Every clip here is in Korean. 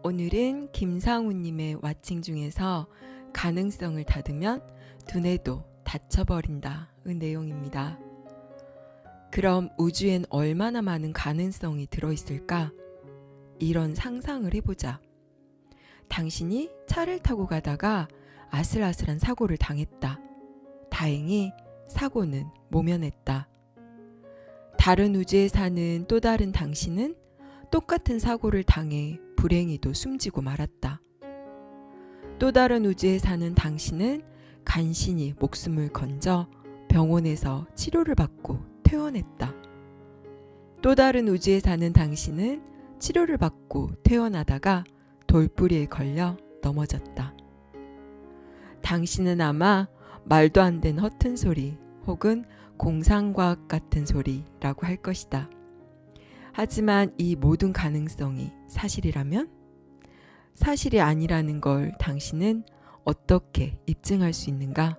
오늘은 김상우님의 왓칭 중에서 가능성을 닫으면 두뇌도 닫혀버린다 의 내용입니다. 그럼 우주엔 얼마나 많은 가능성이 들어있을까? 이런 상상을 해보자. 당신이 차를 타고 가다가 아슬아슬한 사고를 당했다. 다행히 사고는 모면했다. 다른 우주에 사는 또 다른 당신은 똑같은 사고를 당해 불행히도 숨지고 말았다. 또 다른 우주에 사는 당신은 간신히 목숨을 건져 병원에서 치료를 받고 퇴원했다. 또 다른 우주에 사는 당신은 치료를 받고 퇴원하다가 돌부리에 걸려 넘어졌다. 당신은 아마 말도 안 되는 허튼 소리 혹은 공상과학 같은 소리라고 할 것이다. 하지만 이 모든 가능성이 사실이라면? 사실이 아니라는 걸 당신은 어떻게 입증할 수 있는가?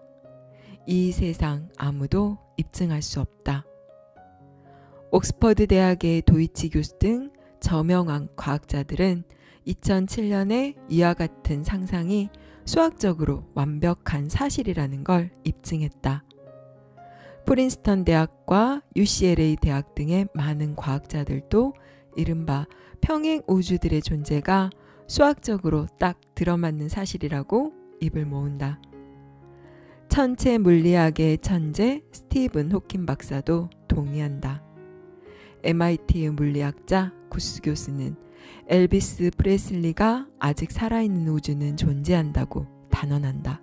이 세상 아무도 입증할 수 없다. 옥스퍼드 대학의 도이치 교수 등 저명한 과학자들은 2007년에 이와 같은 상상이 수학적으로 완벽한 사실이라는 걸 입증했다. 프린스턴 대학과 UCLA 대학 등의 많은 과학자들도 이른바 평행 우주들의 존재가 수학적으로 딱 들어맞는 사실이라고 입을 모은다. 천체 물리학의 천재 스티븐 호킹 박사도 동의한다. MIT의 물리학자 구스 교수는 엘비스 프레슬리가 아직 살아있는 우주는 존재한다고 단언한다.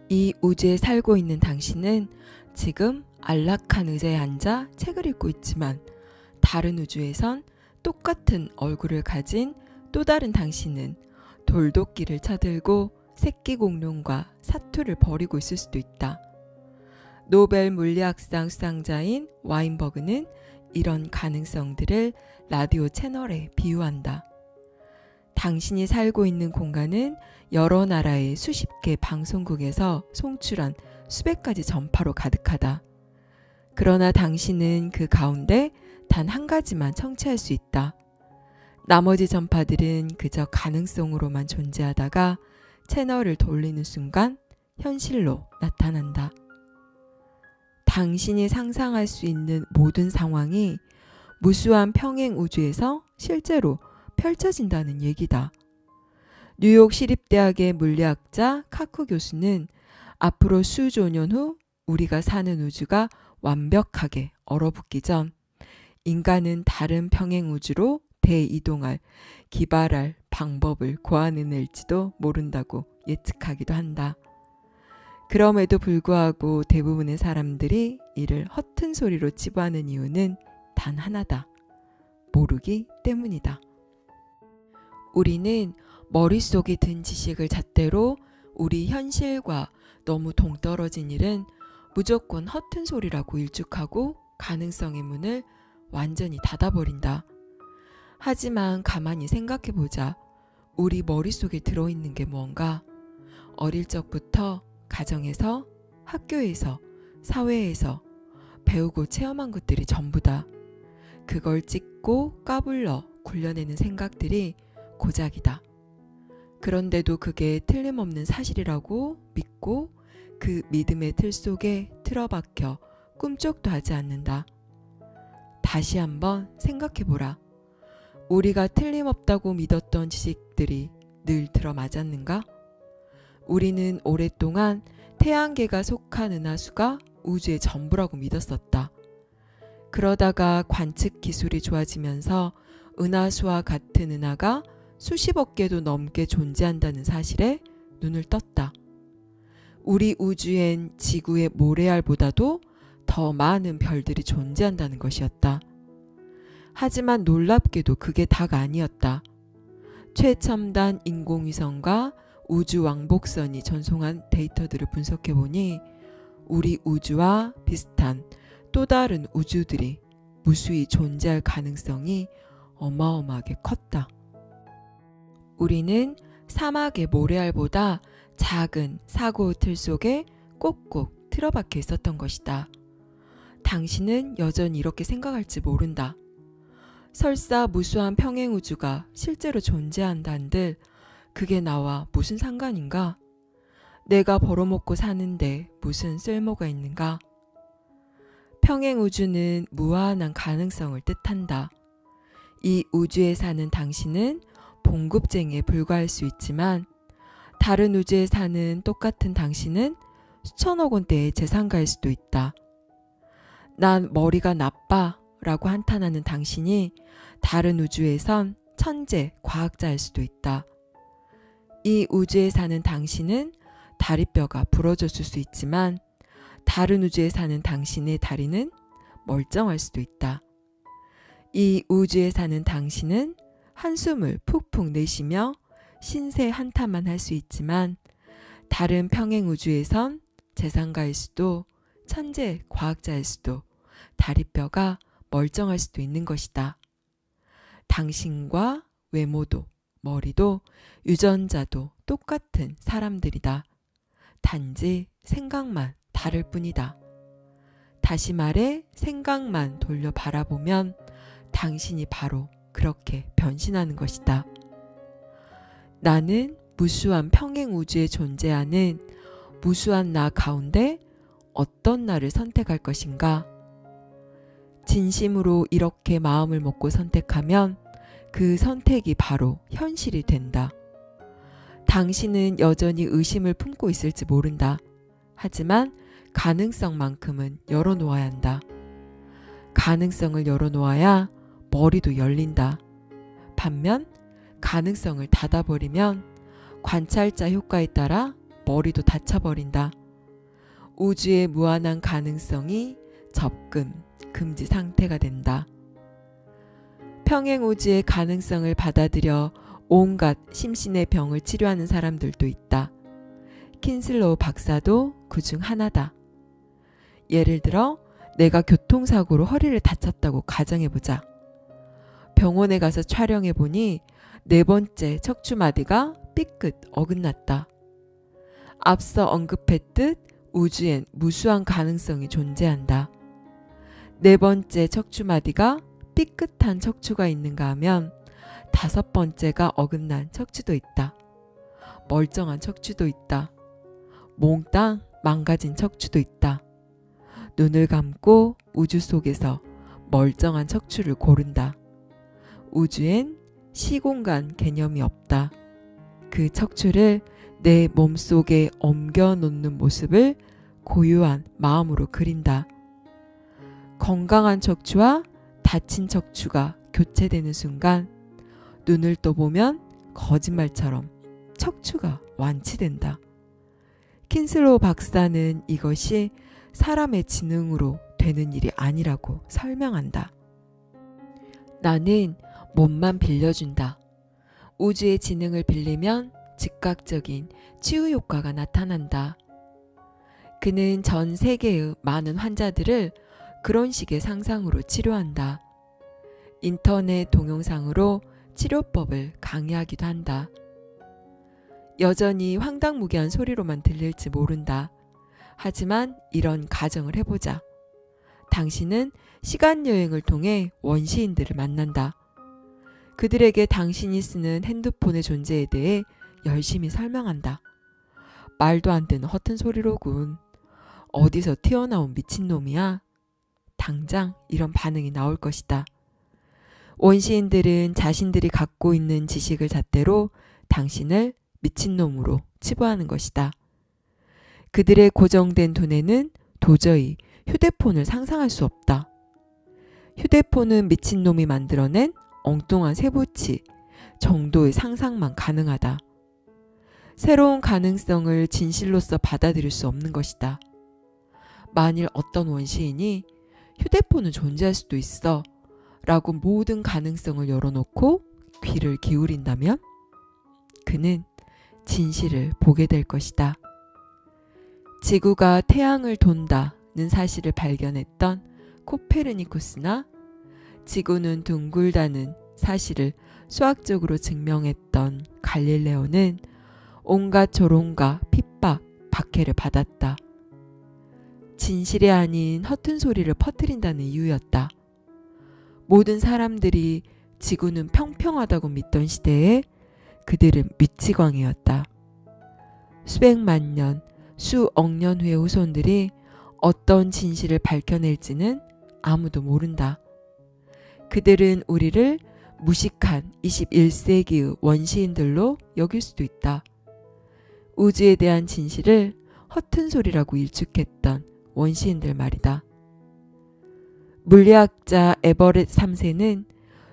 이 우주에 살고 있는 당신은 지금 안락한 의자에 앉아 책을 읽고 있지만 다른 우주에선 똑같은 얼굴을 가진 또 다른 당신은 돌도끼를 쳐들고 새끼 공룡과 사투를 벌이고 있을 수도 있다. 노벨 물리학상 수상자인 와인버그는 이런 가능성들을 라디오 채널에 비유한다. 당신이 살고 있는 공간은 여러 나라의 수십 개 방송국에서 송출한 수백 가지 전파로 가득하다. 그러나 당신은 그 가운데 단 한 가지만 청취할 수 있다. 나머지 전파들은 그저 가능성으로만 존재하다가 채널을 돌리는 순간 현실로 나타난다. 당신이 상상할 수 있는 모든 상황이 무수한 평행 우주에서 실제로 펼쳐진다는 얘기다. 뉴욕 시립대학의 물리학자 카쿠 교수는 앞으로 수조 년 후 우리가 사는 우주가 완벽하게 얼어붙기 전 인간은 다른 평행 우주로 대이동할 기발할 방법을 고안해낼지도 모른다고 예측하기도 한다. 그럼에도 불구하고 대부분의 사람들이 이를 허튼 소리로 치부하는 이유는 단 하나다. 모르기 때문이다. 우리는 머릿속에 든 지식을 잣대로 우리 현실과 너무 동떨어진 일은 무조건 허튼 소리라고 일축하고 가능성의 문을 완전히 닫아버린다. 하지만 가만히 생각해보자. 우리 머릿속에 들어있는 게 무언가? 어릴 적부터 가정에서, 학교에서, 사회에서 배우고 체험한 것들이 전부다. 그걸 찍고 까불러 굴려내는 생각들이 고작이다. 그런데도 그게 틀림없는 사실이라고 믿고 그 믿음의 틀 속에 틀어박혀 꿈쩍도 하지 않는다. 다시 한번 생각해보라. 우리가 틀림없다고 믿었던 지식들이 늘 들어맞았는가? 우리는 오랫동안 태양계가 속한 은하수가 우주의 전부라고 믿었었다. 그러다가 관측 기술이 좋아지면서 은하수와 같은 은하가 수십억 개도 넘게 존재한다는 사실에 눈을 떴다. 우리 우주엔 지구의 모래알보다도 더 많은 별들이 존재한다는 것이었다. 하지만 놀랍게도 그게 다가 아니었다. 최첨단 인공위성과 우주 왕복선이 전송한 데이터들을 분석해보니 우리 우주와 비슷한 또 다른 우주들이 무수히 존재할 가능성이 어마어마하게 컸다. 우리는 사막의 모래알보다 작은 사고의 틀 속에 꼭꼭 틀어박혀 있었던 것이다. 당신은 여전히 이렇게 생각할지 모른다. 설사 무수한 평행우주가 실제로 존재한다 한들 그게 나와 무슨 상관인가? 내가 벌어먹고 사는데 무슨 쓸모가 있는가? 평행우주는 무한한 가능성을 뜻한다. 이 우주에 사는 당신은 봉급쟁이에 불과할 수 있지만 다른 우주에 사는 똑같은 당신은 수천억 원대의 재산가일 수도 있다. 난 머리가 나빠 라고 한탄하는 당신이 다른 우주에선 천재 과학자일 수도 있다. 이 우주에 사는 당신은 다리뼈가 부러졌을 수 있지만 다른 우주에 사는 당신의 다리는 멀쩡할 수도 있다. 이 우주에 사는 당신은 한숨을 푹푹 내쉬며 신세 한탄만 할 수 있지만 다른 평행 우주에선 재상가일 수도 천재 과학자일 수도 다리뼈가 멀쩡할 수도 있는 것이다. 당신과 외모도 머리도 유전자도 똑같은 사람들이다. 단지 생각만 다를 뿐이다. 다시 말해 생각만 돌려 바라보면 당신이 바로 그렇게 변신하는 것이다. 나는 무수한 평행 우주에 존재하는 무수한 나 가운데 어떤 나를 선택할 것인가? 진심으로 이렇게 마음을 먹고 선택하면 그 선택이 바로 현실이 된다. 당신은 여전히 의심을 품고 있을지 모른다. 하지만 가능성만큼은 열어놓아야 한다. 가능성을 열어놓아야 머리도 열린다. 반면 가능성을 닫아버리면 관찰자 효과에 따라 머리도 닫혀버린다. 우주의 무한한 가능성이 접근, 금지 상태가 된다. 평행 우주의 가능성을 받아들여 온갖 심신의 병을 치료하는 사람들도 있다. 킨슬로우 박사도 그중 하나다. 예를 들어 내가 교통사고로 허리를 다쳤다고 가정해보자. 병원에 가서 촬영해보니 4번째 척추마디가 삐끗 어긋났다. 앞서 언급했듯 우주엔 무수한 가능성이 존재한다. 4번째 척추마디가 삐끗한 척추가 있는가 하면 5번째가 어긋난 척추도 있다. 멀쩡한 척추도 있다. 몽땅 망가진 척추도 있다. 눈을 감고 우주 속에서 멀쩡한 척추를 고른다. 우주엔 시공간 개념이 없다. 그 척추를 내 몸속에 옮겨놓는 모습을 고요한 마음으로 그린다. 건강한 척추와 다친 척추가 교체되는 순간 눈을 떠보면 거짓말처럼 척추가 완치된다. 킨슬로우 박사는 이것이 사람의 지능으로 되는 일이 아니라고 설명한다. 나는 몸만 빌려준다. 우주의 지능을 빌리면 즉각적인 치유 효과가 나타난다. 그는 전 세계의 많은 환자들을 그런 식의 상상으로 치료한다. 인터넷 동영상으로 치료법을 강의하기도 한다. 여전히 황당무계한 소리로만 들릴지 모른다. 하지만 이런 가정을 해보자. 당신은 시간여행을 통해 원시인들을 만난다. 그들에게 당신이 쓰는 핸드폰의 존재에 대해 열심히 설명한다. 말도 안 되는 허튼 소리로군. 어디서 튀어나온 미친놈이야? 당장 이런 반응이 나올 것이다. 원시인들은 자신들이 갖고 있는 지식을 잣대로 당신을 미친놈으로 치부하는 것이다. 그들의 고정된 두뇌는 도저히 휴대폰을 상상할 수 없다. 휴대폰은 미친놈이 만들어낸 엉뚱한 세부치 정도의 상상만 가능하다. 새로운 가능성을 진실로서 받아들일 수 없는 것이다. 만일 어떤 원시인이 휴대폰은 존재할 수도 있어 라고 모든 가능성을 열어놓고 귀를 기울인다면 그는 진실을 보게 될 것이다. 지구가 태양을 돈다는 사실을 발견했던 코페르니쿠스나 지구는 둥글다는 사실을 수학적으로 증명했던 갈릴레오는 온갖 조롱과 핍박, 박해를 받았다. 진실이 아닌 허튼 소리를 퍼뜨린다는 이유였다. 모든 사람들이 지구는 평평하다고 믿던 시대에 그들은 미치광이었다. 수백만 년, 수억 년 후의 후손들이 어떤 진실을 밝혀낼지는 아무도 모른다. 그들은 우리를 무식한 21세기의 원시인들로 여길 수도 있다. 우주에 대한 진실을 허튼 소리라고 일축했던 원시인들 말이다. 물리학자 에버렛 3세는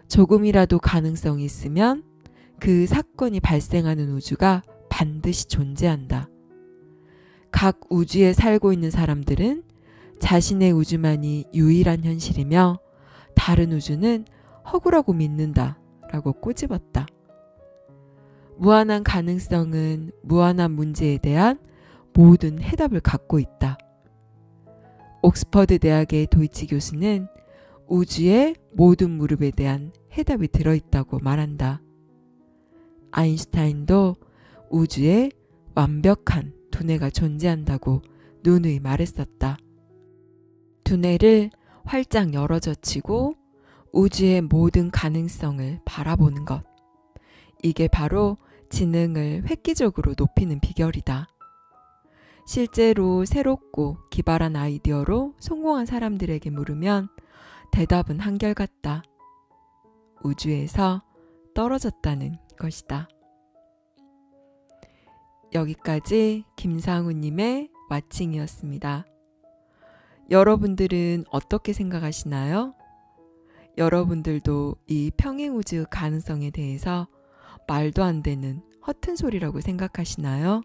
조금이라도 가능성이 있으면 그 사건이 발생하는 우주가 반드시 존재한다. 각 우주에 살고 있는 사람들은 자신의 우주만이 유일한 현실이며 다른 우주는 허구라고 믿는다 라고 꼬집었다. 무한한 가능성은 무한한 문제에 대한 모든 해답을 갖고 있다. 옥스퍼드 대학의 도이치 교수는 우주의 모든 무릎에 대한 해답이 들어있다고 말한다. 아인슈타인도 우주에 완벽한 두뇌가 존재한다고 누누이 말했었다. 두뇌를 활짝 열어젖히고 우주의 모든 가능성을 바라보는 것. 이게 바로 지능을 획기적으로 높이는 비결이다. 실제로 새롭고 기발한 아이디어로 성공한 사람들에게 물으면 대답은 한결같다. 우주에서 떨어졌다는 것이다. 여기까지 김상우님의 왓칭이었습니다. 여러분들은 어떻게 생각하시나요? 여러분들도 이 평행우주 가능성에 대해서 말도 안 되는 허튼 소리라고 생각하시나요?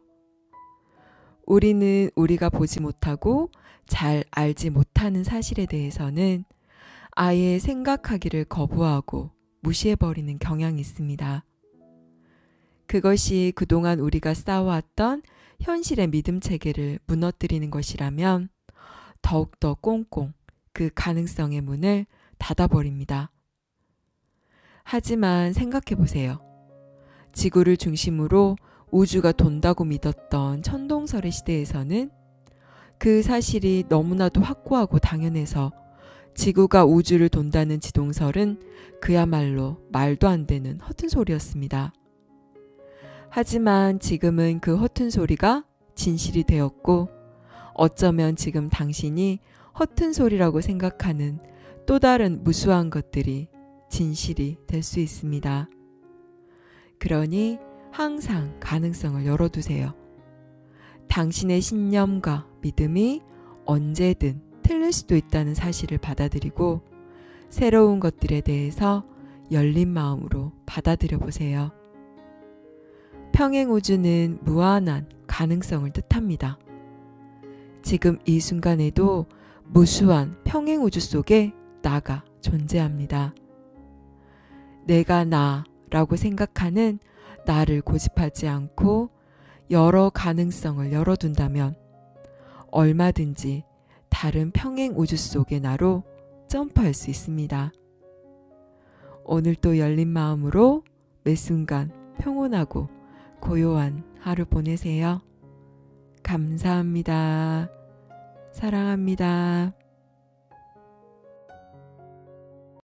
우리는 우리가 보지 못하고 잘 알지 못하는 사실에 대해서는 아예 생각하기를 거부하고 무시해버리는 경향이 있습니다. 그것이 그동안 우리가 쌓아왔던 현실의 믿음 체계를 무너뜨리는 것이라면 더욱더 꽁꽁 그 가능성의 문을 닫아버립니다. 하지만 생각해보세요. 지구를 중심으로 우주가 돈다고 믿었던 천동설의 시대에서는 그 사실이 너무나도 확고하고 당연해서 지구가 우주를 돈다는 지동설은 그야말로 말도 안 되는 허튼 소리였습니다. 하지만 지금은 그 허튼 소리가 진실이 되었고 어쩌면 지금 당신이 허튼 소리라고 생각하는 또 다른 무수한 것들이 진실이 될 수 있습니다. 그러니 항상 가능성을 열어두세요. 당신의 신념과 믿음이 언제든 틀릴 수도 있다는 사실을 받아들이고 새로운 것들에 대해서 열린 마음으로 받아들여 보세요. 평행우주는 무한한 가능성을 뜻합니다. 지금 이 순간에도 무수한 평행우주 속에 나가 존재합니다. 내가 나라고 생각하는 나를 고집하지 않고 여러 가능성을 열어둔다면 얼마든지 다른 평행우주 속의 나로 점프할 수 있습니다. 오늘도 열린 마음으로 매 순간 평온하고 고요한 하루 보내세요. 감사합니다. 사랑합니다.